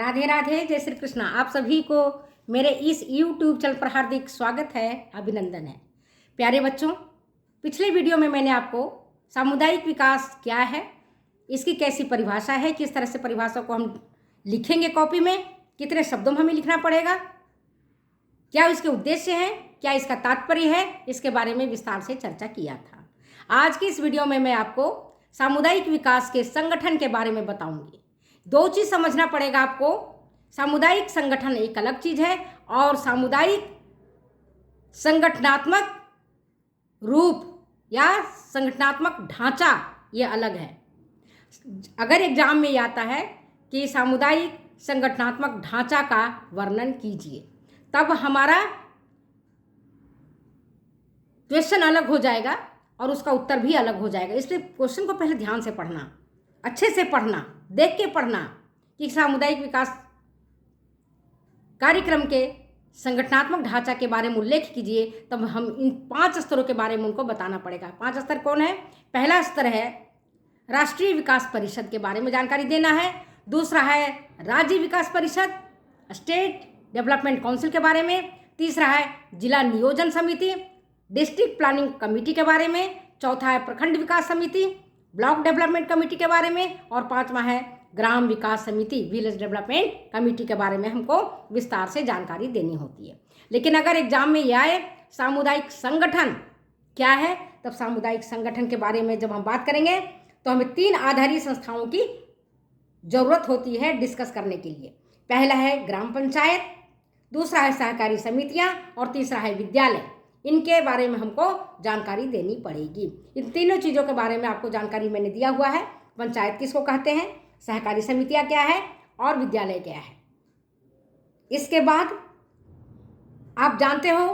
राधे राधे, जय श्री कृष्णा। आप सभी को मेरे इस YouTube चैनल पर हार्दिक स्वागत है, अभिनंदन है। प्यारे बच्चों, पिछले वीडियो में मैंने आपको सामुदायिक विकास क्या है, इसकी कैसी परिभाषा है, किस तरह से परिभाषा को हम लिखेंगे कॉपी में, कितने शब्दों में हमें लिखना पड़ेगा, क्या इसके उद्देश्य हैं, क्या इसका तात्पर्य है, इसके बारे में विस्तार से चर्चा किया था। आज की इस वीडियो में मैं आपको सामुदायिक विकास के संगठन के बारे में बताऊंगी। दो चीज समझना पड़ेगा आपको। सामुदायिक संगठन एक अलग चीज है और सामुदायिक संगठनात्मक रूप या संगठनात्मक ढांचा ये अलग है। अगर एग्जाम में आता है कि सामुदायिक संगठनात्मक ढांचा का वर्णन कीजिए, तब हमारा क्वेश्चन अलग हो जाएगा और उसका उत्तर भी अलग हो जाएगा। इसलिए क्वेश्चन को पहले ध्यान से पढ़ना, अच्छे से पढ़ना, देख के पढ़ना कि सामुदायिक विकास कार्यक्रम के संगठनात्मक ढांचा के बारे में उल्लेख कीजिए, तब हम इन 5 स्तरों के बारे में उनको बताना पड़ेगा। 5 स्तर कौन है? पहला स्तर है राष्ट्रीय विकास परिषद के बारे में जानकारी देना है। दूसरा है राज्य विकास परिषद, स्टेट डेवलपमेंट काउंसिल के बारे में। तीसरा है जिला नियोजन समिति, डिस्ट्रिक्ट प्लानिंग कमेटी के बारे में। चौथा है प्रखंड विकास समिति, ब्लॉक डेवलपमेंट कमेटी के बारे में। और 5वां है ग्राम विकास समिति, विलेज डेवलपमेंट कमेटी के बारे में हमको विस्तार से जानकारी देनी होती है। लेकिन अगर एग्जाम में यह आए सामुदायिक संगठन क्या है, तब सामुदायिक संगठन के बारे में जब हम बात करेंगे तो हमें 3 आधारित संस्थाओं की जरूरत होती है डिस्कस करने के लिए। पहला है ग्राम पंचायत, दूसरा है सहकारी समितियां और तीसरा है विद्यालय। इनके बारे में हमको जानकारी देनी पड़ेगी। इन तीनों चीज़ों के बारे में आपको जानकारी मैंने दिया हुआ है। पंचायत किसको कहते हैं, सहकारी समितियां क्या है और विद्यालय क्या है। इसके बाद आप जानते हो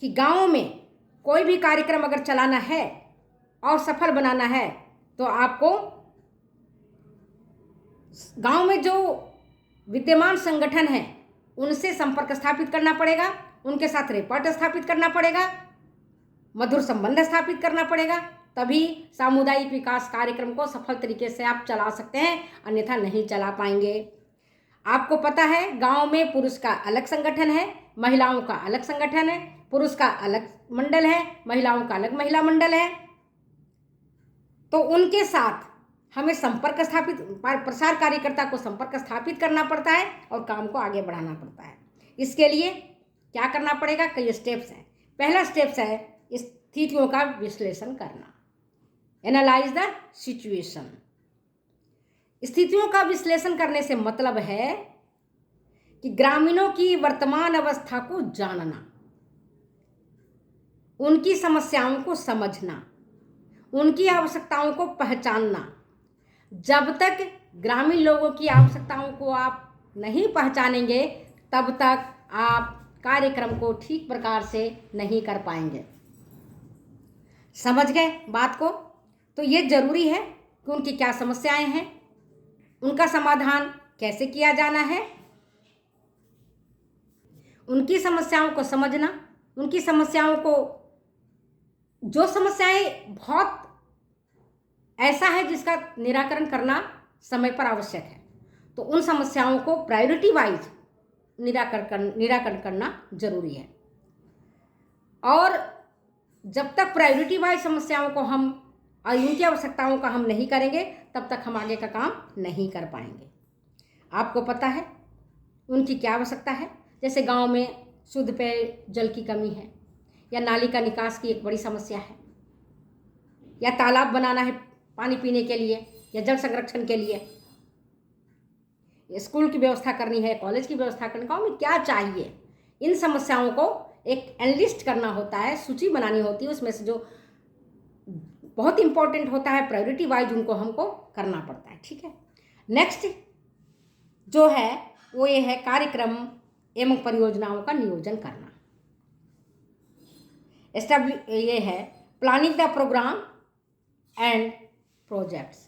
कि गाँव में कोई भी कार्यक्रम अगर चलाना है और सफल बनाना है तो आपको गांव में जो विद्यमान संगठन है उनसे संपर्क स्थापित करना पड़ेगा, उनके साथ रिपोर्ट स्थापित करना पड़ेगा, मधुर संबंध स्थापित करना पड़ेगा, तभी सामुदायिक विकास कार्यक्रम को सफल तरीके से आप चला सकते हैं, अन्यथा नहीं चला पाएंगे। आपको पता है गांव में पुरुष का अलग संगठन है, महिलाओं का अलग संगठन है, पुरुष का अलग मंडल है, महिलाओं का अलग महिला मंडल है। तो उनके साथ हमें संपर्क स्थापित, प्रसार कार्यकर्ता को संपर्क स्थापित करना पड़ता है और काम को आगे बढ़ाना पड़ता है। इसके लिए क्या करना पड़ेगा? कई स्टेप्स हैं। पहला स्टेप्स है स्थितियों का विश्लेषण करना, एनालाइज द सिचुएशन। स्थितियों का विश्लेषण करने से मतलब है कि ग्रामीणों की वर्तमान अवस्था को जानना, उनकी समस्याओं को समझना, उनकी आवश्यकताओं को पहचानना। जब तक ग्रामीण लोगों की आवश्यकताओं को आप नहीं पहचानेंगे तब तक आप कार्यक्रम को ठीक प्रकार से नहीं कर पाएंगे। समझ गए बात को? तो ये जरूरी है कि उनकी क्या समस्याएं हैं, उनका समाधान कैसे किया जाना है, उनकी समस्याओं को समझना, उनकी समस्याओं को, जो समस्याएं बहुत ऐसा है जिसका निराकरण करना समय पर आवश्यक है, तो उन समस्याओं को प्रायोरिटी वाइज निराकरण करना जरूरी है। और जब तक प्रायोरिटी वाइज समस्याओं को हम और उनकी आवश्यकताओं का हम नहीं करेंगे तब तक हम आगे का काम नहीं कर पाएंगे। आपको पता है उनकी क्या आवश्यकता है। जैसे गांव में शुद्ध पेय जल की कमी है, या नाली का निकास की एक बड़ी समस्या है, या तालाब बनाना है पानी पीने के लिए या जल संरक्षण के लिए, स्कूल की व्यवस्था करनी है, कॉलेज की व्यवस्था करनी, गाँव में क्या चाहिए, इन समस्याओं को एक एनालिस्ट करना होता है, सूची बनानी होती है। उसमें से जो बहुत इंपॉर्टेंट होता है प्रायोरिटी वाइज उनको हमको करना पड़ता है। ठीक है। नेक्स्ट जो है वो ये है कार्यक्रम एवं परियोजनाओं का नियोजन करना। ये है planning the program and projects.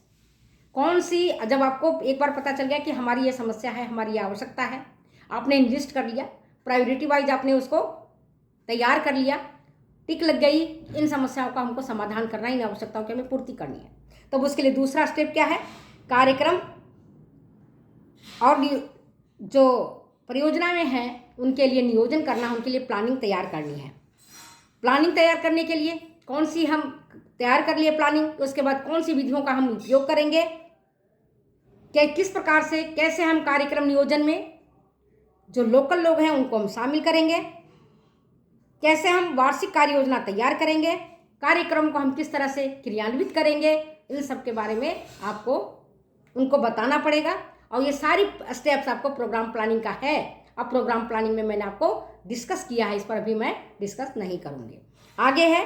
कौन सी, जब आपको एक बार पता चल गया कि हमारी ये समस्या है, हमारी ये आवश्यकता है, आपने लिस्ट कर लिया, प्रायोरिटी वाइज आपने उसको तैयार कर लिया, टिक लग गई, इन समस्याओं का हमको समाधान करना, इन आवश्यकताओं की हमें पूर्ति करनी है। तब उसके लिए दूसरा स्टेप क्या है? कार्यक्रम और जो परियोजना में है उनके लिए नियोजन करना, उनके लिए प्लानिंग तैयार करनी है। प्लानिंग तैयार करने के लिए कौन सी हम तैयार कर लिए प्लानिंग, तो उसके बाद कौन सी विधियों का हम उपयोग करेंगे, कि किस प्रकार से कैसे हम कार्यक्रम नियोजन में जो लोकल लोग हैं उनको हम शामिल करेंगे, कैसे हम वार्षिक कार्य योजना तैयार करेंगे, कार्यक्रम को हम किस तरह से क्रियान्वित करेंगे, इन सब के बारे में आपको उनको बताना पड़ेगा। और ये सारी स्टेप्स आपको प्रोग्राम प्लानिंग का है। अब प्रोग्राम प्लानिंग में मैंने आपको डिस्कस किया है, इस पर अभी मैं डिस्कस नहीं करूँगी। आगे है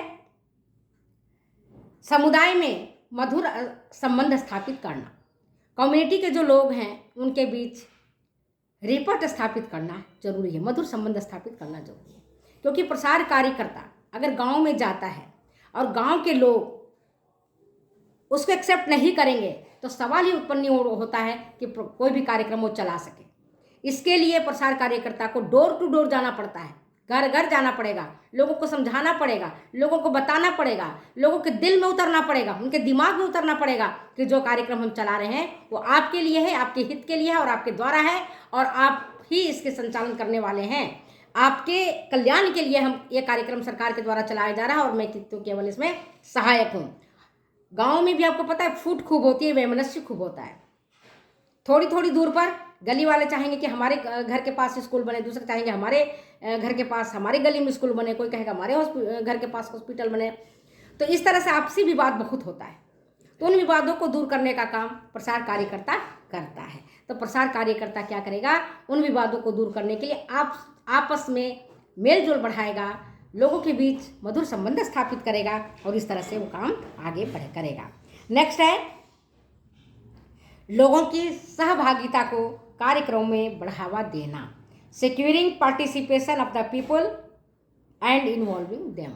समुदाय में मधुर संबंध स्थापित करना। कम्युनिटी के जो लोग हैं उनके बीच रिपोर्ट स्थापित करना जरूरी है, मधुर संबंध स्थापित करना जरूरी है। क्योंकि प्रसार कार्यकर्ता अगर गांव में जाता है और गांव के लोग उसको एक्सेप्ट नहीं करेंगे तो सवाल ही उत्पन्न होता है कि कोई भी कार्यक्रम वो चला सके। इसके लिए प्रसार कार्यकर्ता को डोर टू डोर जाना पड़ता है, घर घर जाना पड़ेगा, लोगों को समझाना पड़ेगा, लोगों को बताना पड़ेगा, लोगों के दिल में उतरना पड़ेगा, उनके दिमाग में उतरना पड़ेगा कि जो कार्यक्रम हम चला रहे हैं वो आपके लिए है, आपके हित के लिए है और आपके द्वारा है, और आप ही इसके संचालन करने वाले हैं। आपके कल्याण के लिए हम ये कार्यक्रम सरकार के द्वारा चलाया जा रहा है और मैं तो केवल इसमें सहायक हूँ। गाँव में भी आपको पता है फूट खूब होती है, वैमनस्य खूब होता है। थोड़ी थोड़ी दूर पर गली वाले चाहेंगे कि हमारे घर के पास स्कूल बने, दूसरे चाहेंगे हमारे घर के पास हमारे गली में स्कूल बने, कोई कहेगा हमारे घर के पास हॉस्पिटल बने। तो इस तरह से आपसी विवाद बहुत होता है। तो उन विवादों को दूर करने का काम प्रसार कार्यकर्ता करता है। तो प्रसार कार्यकर्ता क्या करेगा, उन विवादों को दूर करने के लिए आपस में मेल जोल बढ़ाएगा, लोगों के बीच मधुर संबंध स्थापित करेगा और इस तरह से वो काम आगे करेगा। नेक्स्ट है लोगों की सहभागिता को कार्यक्रमों में बढ़ावा देना, securing participation of the people and involving them.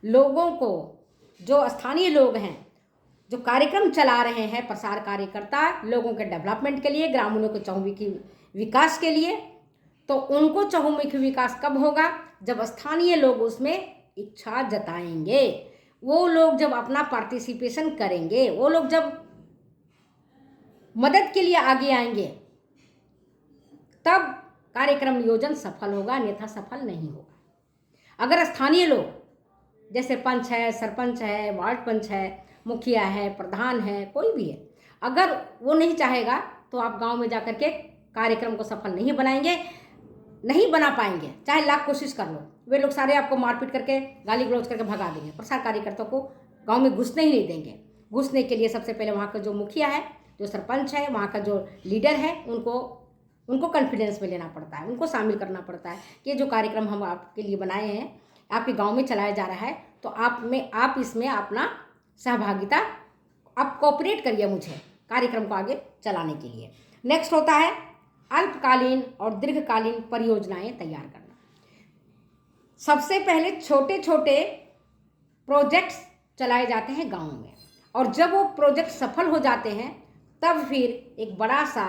लोगों को, जो स्थानीय लोग हैं जो कार्यक्रम चला रहे हैं, प्रसार कार्यकर्ता लोगों के डेवलपमेंट के लिए, ग्रामीणों के चहुमुखी विकास के लिए, तो उनको चहुमुखी विकास कब होगा, जब स्थानीय लोग उसमें इच्छा जताएंगे, वो लोग जब अपना पार्टिसिपेशन करेंगे, वो लोग जब मदद के लिए आगे आएंगे, तब कार्यक्रम नियोजन सफल होगा, अन्यथा सफल नहीं होगा। अगर स्थानीय लोग जैसे पंच है, सरपंच है, वार्ड पंच है, मुखिया है, प्रधान है, कोई भी है, अगर वो नहीं चाहेगा तो आप गांव में जाकर के कार्यक्रम को सफल नहीं बनाएंगे, नहीं बना पाएंगे, चाहे लाख कोशिश कर लो। वे लोग सारे आपको मारपीट करके गाली गलौज करके भगा देंगे, प्रसार कार्यकर्ताओं को गांव में घुसने ही नहीं देंगे। घुसने के लिए सबसे पहले वहाँ का जो मुखिया है, जो सरपंच है, वहाँ का जो लीडर है, उनको कॉन्फिडेंस में लेना पड़ता है, उनको शामिल करना पड़ता है कि जो कार्यक्रम हम आपके लिए बनाए हैं, आपके गांव में चलाया जा रहा है, तो आप इसमें अपना सहभागिता, आप कोऑपरेट करिए मुझे कार्यक्रम को आगे चलाने के लिए। नेक्स्ट होता है अल्पकालीन और दीर्घकालीन परियोजनाएं तैयार करना। सबसे पहले छोटे छोटे प्रोजेक्ट्स चलाए जाते हैं गाँव में, और जब वो प्रोजेक्ट सफल हो जाते हैं तब फिर एक बड़ा सा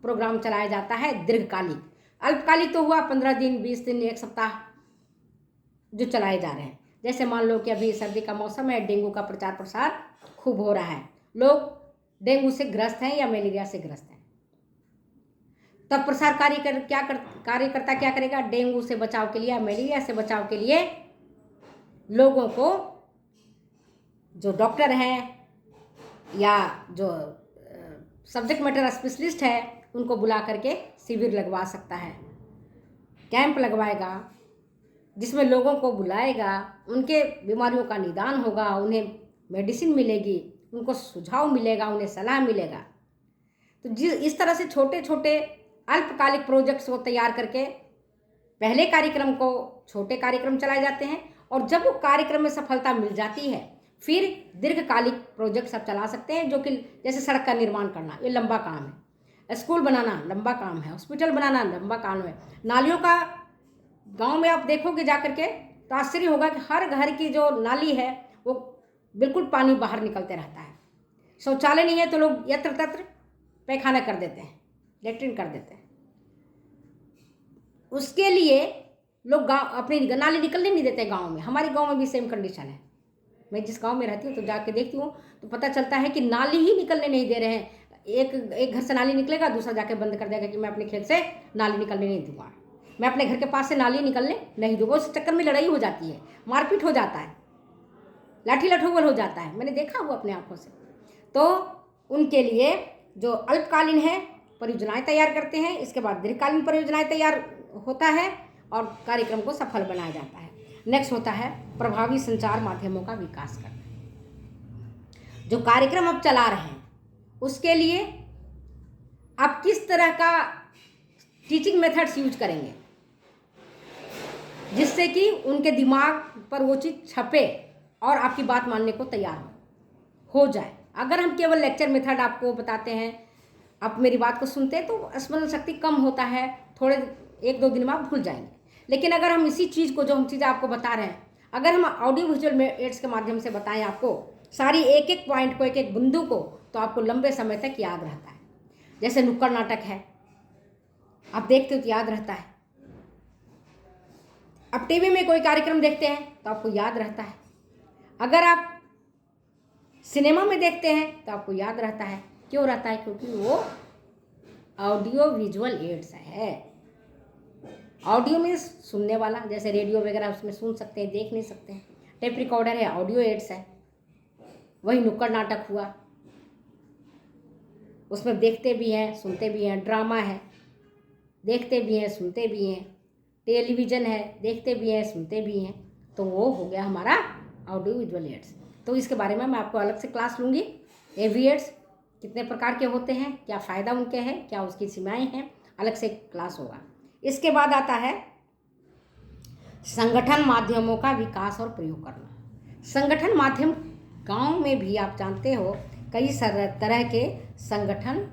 प्रोग्राम चलाया जाता है दीर्घकालिक। अल्पकालिक तो हुआ 15 दिन, 20 दिन, 1 सप्ताह जो चलाए जा रहे हैं। जैसे मान लो कि अभी सर्दी का मौसम है, डेंगू का प्रचार प्रसार खूब हो रहा है, लोग डेंगू से ग्रस्त हैं या मलेरिया से ग्रस्त हैं, तब प्रसार कार्यकर्ता क्या करेगा, डेंगू से बचाव के लिए या मलेरिया से बचाव के लिए लोगों को, जो डॉक्टर हैं या जो सब्जेक्ट मैटर स्पेशलिस्ट है, उनको बुला करके शिविर लगवा सकता है, कैंप लगवाएगा, जिसमें लोगों को बुलाएगा, उनके बीमारियों का निदान होगा, उन्हें मेडिसिन मिलेगी, उनको सुझाव मिलेगा, उन्हें सलाह मिलेगा। तो इस तरह से छोटे छोटे अल्पकालिक प्रोजेक्ट्स को तैयार करके पहले कार्यक्रम को छोटे कार्यक्रम चलाए जाते हैं, और जब वो कार्यक्रम में सफलता मिल जाती है फिर दीर्घकालिक प्रोजेक्ट्स आप चला सकते हैं, जो कि जैसे सड़क का निर्माण करना, ये लंबा काम है, स्कूल बनाना लंबा काम है, हॉस्पिटल बनाना लंबा काम है, नालियों का गांव में आप देखोगे जाकर के तो आश्चर्य होगा कि हर घर की जो नाली है वो बिल्कुल पानी बाहर निकलते रहता है। शौचालय नहीं है तो लोग यत्र तत्र पैखाना कर देते हैं, लेट्रिन कर देते हैं। उसके लिए लोग गाँव अपनी नाली निकलने नहीं देते गाँव में। हमारे गाँव में भी सेम कंडीशन है। मैं जिस गांव में रहती हूँ तो जाके देखती हूँ तो पता चलता है कि नाली ही निकलने नहीं दे रहे हैं। एक घर से नाली निकलेगा, दूसरा जाके बंद कर देगा कि मैं अपने खेत से नाली निकलने नहीं दूंगा, मैं अपने घर के पास से नाली निकलने नहीं दूंगा। उस चक्कर में लड़ाई हो जाती है, मारपीट हो जाता है, लाठी लठोगल हो जाता है, मैंने देखा हुआ अपने आंखों से। तो उनके लिए जो अल्पकालीन है परियोजनाएं तैयार करते हैं, इसके बाद दीर्घकालीन परियोजनाएं तैयार होता है और कार्यक्रम को सफल बनाया जाता है। नेक्स्ट होता है प्रभावी संचार माध्यमों का विकास करना। जो कार्यक्रम आप चला रहे हैं उसके लिए आप किस तरह का टीचिंग मेथड्स यूज करेंगे जिससे कि उनके दिमाग पर वो चीज़ छपे और आपकी बात मानने को तैयार हो जाए। अगर हम केवल लेक्चर मेथड आपको बताते हैं, आप मेरी बात को सुनते हैं, तो स्मरण शक्ति कम होता है, थोड़े 1-2 दिन में आप भूल जाएंगे। लेकिन अगर हम इसी चीज़ को, जो हम चीज़ें आपको बता रहे हैं, अगर हम ऑडियो विजुअल एड्स के माध्यम से बताएं आपको सारी एक एक पॉइंट को, एक एक बिंदु को, तो आपको लंबे समय तक याद रहता है। जैसे नुक्कड़ नाटक है, आप देखते हो तो याद रहता है। आप टीवी में कोई कार्यक्रम देखते हैं तो आपको याद रहता है। अगर आप सिनेमा में देखते हैं तो आपको याद रहता है। क्यों रहता है? क्योंकि वो ऑडियो विजुअल एड्स है। ऑडियो में सुनने वाला, जैसे रेडियो वगैरह उसमें सुन सकते हैं, देख नहीं सकते हैं। टेप रिकॉर्डर है, ऑडियो एड्स है। वही नुक्कड़ नाटक हुआ, उसमें देखते भी हैं सुनते भी हैं। ड्रामा है, देखते भी हैं सुनते भी हैं। टेलीविज़न है, देखते भी हैं सुनते भी हैं। तो वो हो गया हमारा ऑडियो विजुअल एड्स। तो इसके बारे में मैं आपको अलग से क्लास लूँगी। AV एड्स कितने प्रकार के होते हैं, क्या फ़ायदा उनके हैं, क्या उसकी सीमाएं हैं, अलग से क्लास होगा। इसके बाद आता है संगठन माध्यमों का विकास और प्रयोग करना। संगठन माध्यम, गांव में भी आप जानते हो कई तरह के संगठन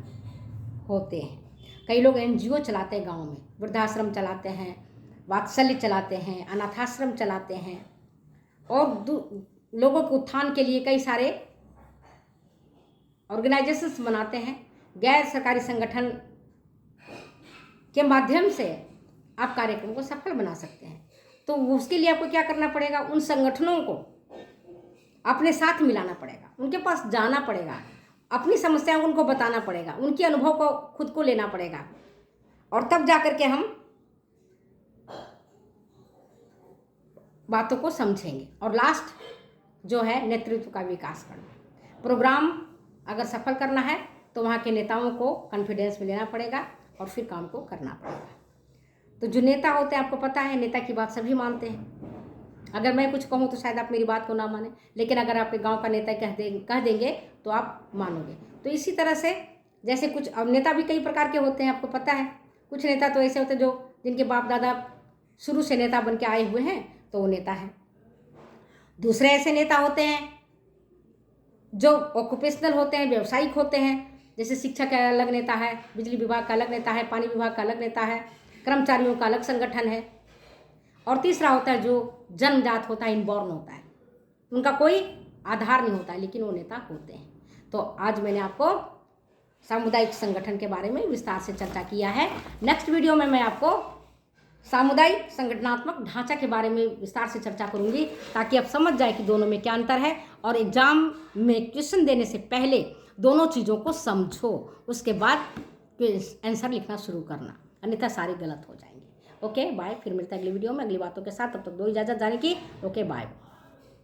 होते हैं। कई लोग NGO चलाते हैं गांव में, वृद्धाश्रम चलाते हैं, वात्सल्य चलाते हैं, अनाथाश्रम चलाते हैं, और लोगों के उत्थान के लिए कई सारे ऑर्गेनाइजेशंस बनाते हैं। गैर सरकारी संगठन के माध्यम से आप कार्यक्रम को सफल बना सकते हैं। तो उसके लिए आपको क्या करना पड़ेगा? उन संगठनों को अपने साथ मिलाना पड़ेगा, उनके पास जाना पड़ेगा, अपनी समस्याओं को उनको बताना पड़ेगा, उनके अनुभव को खुद को लेना पड़ेगा, और तब जाकर के हम बातों को समझेंगे। और लास्ट जो है नेतृत्व का विकास करना। प्रोग्राम अगर सफल करना है तो वहाँ के नेताओं को कॉन्फिडेंस में लेना पड़ेगा और फिर काम को करना पड़ेगा। तो जो नेता होते हैं, आपको पता है नेता की बात सभी मानते हैं। अगर मैं कुछ कहूँ तो शायद आप मेरी बात को ना माने, लेकिन अगर आपके गांव का नेता कह देंगे तो आप मानोगे। तो इसी तरह से जैसे कुछ, अब नेता भी कई प्रकार के होते हैं, आपको पता है। कुछ नेता तो ऐसे होते हैं जो जिनके बाप दादा शुरू से नेता बन के आए हुए हैं, तो वो नेता है। दूसरे ऐसे नेता होते हैं जो ऑक्यूपेशनल होते हैं, व्यावसायिक होते हैं। जैसे शिक्षा का अलग नेता है, बिजली विभाग का अलग नेता है, पानी विभाग का अलग नेता है, कर्मचारियों का अलग संगठन है। और तीसरा होता है जो जन्मजात होता है, इनबॉर्न होता है, उनका कोई आधार नहीं होता है, लेकिन वो नेता होते हैं। तो आज मैंने आपको सामुदायिक संगठन के बारे में विस्तार से चर्चा किया है। नेक्स्ट वीडियो में मैं आपको सामुदायिक संगठनात्मक ढांचा के बारे में विस्तार से चर्चा करूंगी, ताकि आप समझ जाए कि दोनों में क्या अंतर है। और एग्जाम में क्वेश्चन देने से पहले दोनों चीज़ों को समझो, उसके बाद आंसर लिखना शुरू करना, अन्यथा सारे गलत हो जाएंगे। ओके बाय, फिर मिलते हैं अगली वीडियो में अगली बातों के साथ। तब तक दो इजाज़त जाने की। Okay bye.